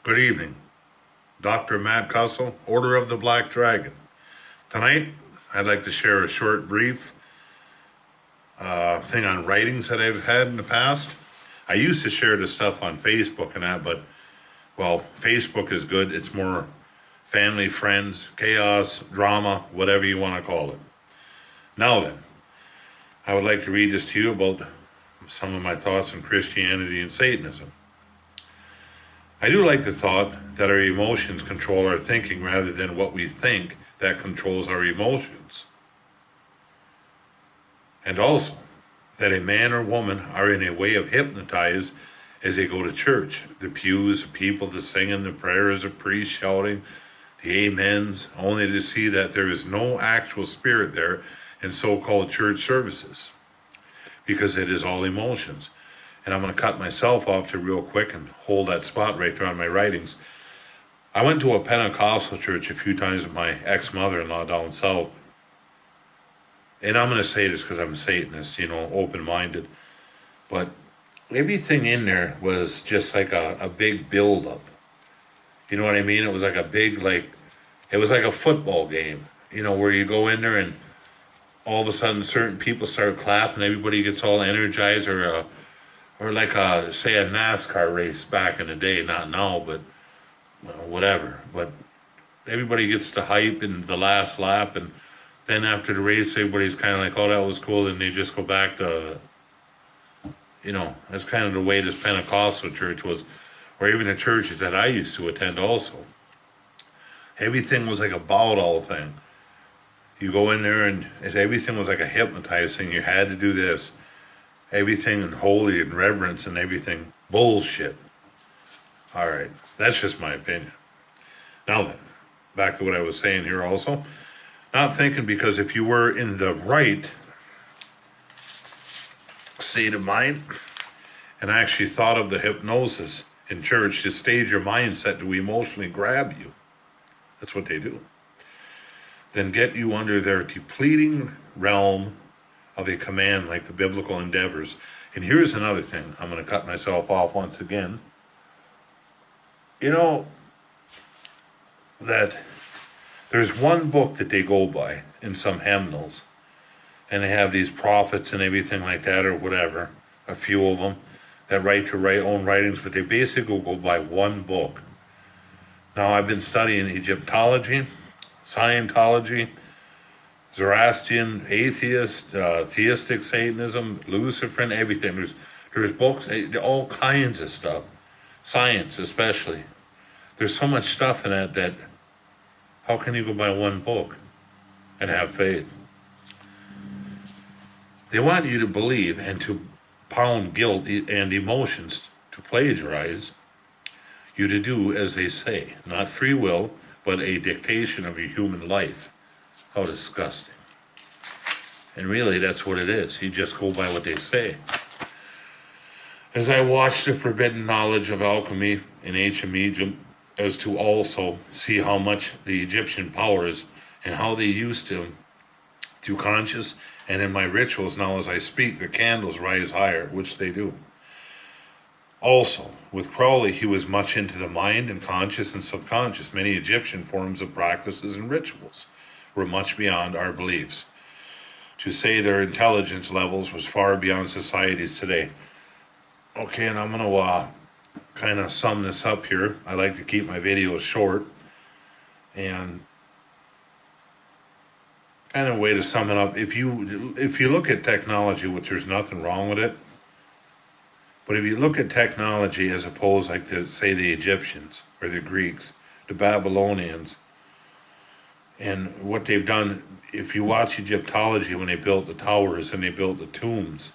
Good evening. Dr. Matt Cussell, Order of the Black Dragon. Tonight, I'd like to share a short, brief thing on writings that I've had in the past. I used to share this stuff on Facebook and that, but, well, Facebook is good. It's more family, friends, chaos, drama, whatever you want to call it. Now then, I would like to read this to you about some of my thoughts on Christianity and Satanism. I do like the thought that our emotions control our thinking rather than what we think that controls our emotions. And also, that a man or woman are in a way of hypnotized as they go to church. The pews, the people, the singing, the prayers, the priest shouting, the amens, only to see that there is no actual spirit there in so-called church services, because it is all emotions. And I'm going to cut myself off to real quick and hold that spot right there on my writings. I went to a Pentecostal church a few times with my ex-mother-in-law down south. And I'm going to say this because I'm a Satanist, open-minded. But everything in there was just like a big build-up. You know what I mean? It was like a big, it was like a football game, where you go in there and all of a sudden certain people start clapping, everybody gets all energized, or like say a NASCAR race back in the day, not now, but whatever. But everybody gets the hype in the last lap, and then after the race, everybody's kind of like, oh, that was cool, and they just go back to, that's kind of the way this Pentecostal church was, or even the churches that I used to attend also. Everything was like a bow-doll thing. You go in there and everything was like a hypnotized thing. You had to do this. Everything in holy and reverence and everything. Bullshit. All right. That's just my opinion. Now then, back to what I was saying here also. Not thinking, because if you were in the right state of mind and actually thought of the hypnosis in church to stage your mindset to emotionally grab you, that's what they do, then get you under their depleting realm of a command like the biblical endeavors. And here's another thing. I'm going to cut myself off once again. That there's one book that they go by in some hymnals, and they have these prophets and everything like that, or whatever, a few of them that write to write own writings, but they basically go by one book. Now, I've been studying Egyptology, Scientology, Zoroastrian, atheist, theistic Satanism, Luciferin, everything. There's books, all kinds of stuff. Science, especially. There's so much stuff in that how can you go by one book and have faith? They want you to believe and to pound guilt and emotions, to plagiarize you to do as they say. Not free will, but a dictation of your human life. How disgusting. And really, that's what it is. You just go by what they say. As I watched the forbidden knowledge of alchemy in ancient Egypt, as to also see how much the Egyptian powers and how they used to conscious, and in my rituals now as I speak, the candles rise higher, which they do. Also, with Crowley, he was much into the mind and conscious and subconscious. Many Egyptian forms of practices and rituals were much beyond our beliefs. To say their intelligence levels was far beyond societies today. Okay, and I'm going to kind of sum this up here. I like to keep my videos short. And kind of a way to sum it up, if you look at technology, which there's nothing wrong with it, but if you look at technology as opposed, like to say the Egyptians or the Greeks, the Babylonians, and what they've done, if you watch Egyptology when they built the towers and they built the tombs,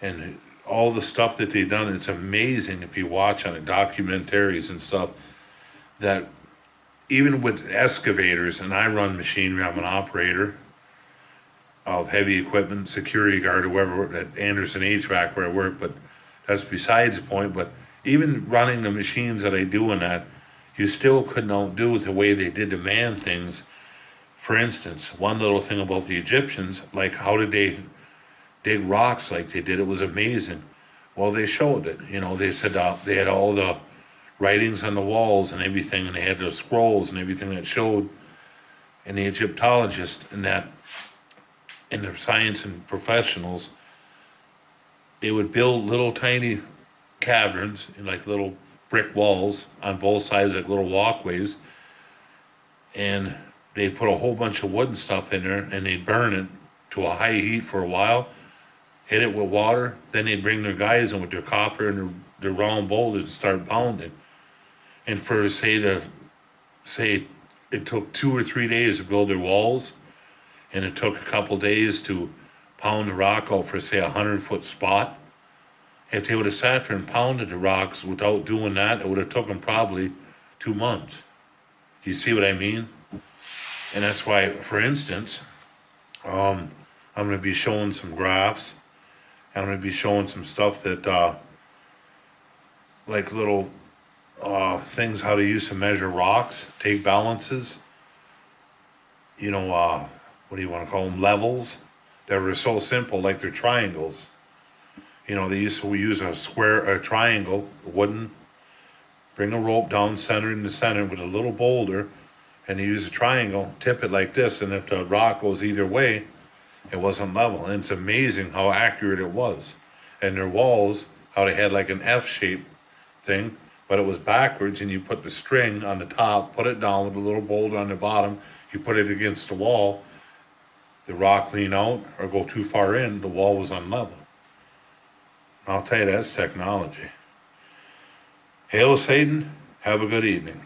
and all the stuff that they've done, it's amazing if you watch on it, documentaries and stuff, that even with excavators, and I run machinery, I'm an operator of heavy equipment, security guard, whoever, at Anderson HVAC where I work, but that's besides the point. But even running the machines that I do in that, you still couldn't outdo the way they did the man things. For instance, one little thing about the Egyptians, like how did they dig rocks like they did? It was amazing. Well, they showed it. They said they had all the writings on the walls and everything, and they had the scrolls and everything that showed. And the Egyptologists and that, and the science and professionals, they would build little tiny caverns, like little brick walls on both sides, like little walkways, and they'd put a whole bunch of wood and stuff in there, and they'd burn it to a high heat for a while, hit it with water, then they'd bring their guys in with their copper and their round boulders and start pounding. And for say it took 2 or 3 days to build their walls, and it took a couple days to pound the rock out for say 100-foot spot. If they would have sat there and pounded the rocks without doing that, it would have took them probably 2 months. You see what I mean? And that's why, for instance, I'm going to be showing some graphs. I'm going to be showing some stuff that, like little things, how to use to measure rocks, take balances, what do you want to call them, levels, that were so simple, like they're triangles. They used to use a triangle, wooden, bring a rope down, center in the center with a little boulder, and you use a triangle, tip it like this, and if the rock goes either way, it wasn't level. And it's amazing how accurate it was. And their walls, how they had like an F-shaped thing, but it was backwards, and you put the string on the top, put it down with a little boulder on the bottom, you put it against the wall, the rock lean out or go too far in, the wall was unlevel. I'll tell you, that's technology. Hail Satan, have a good evening.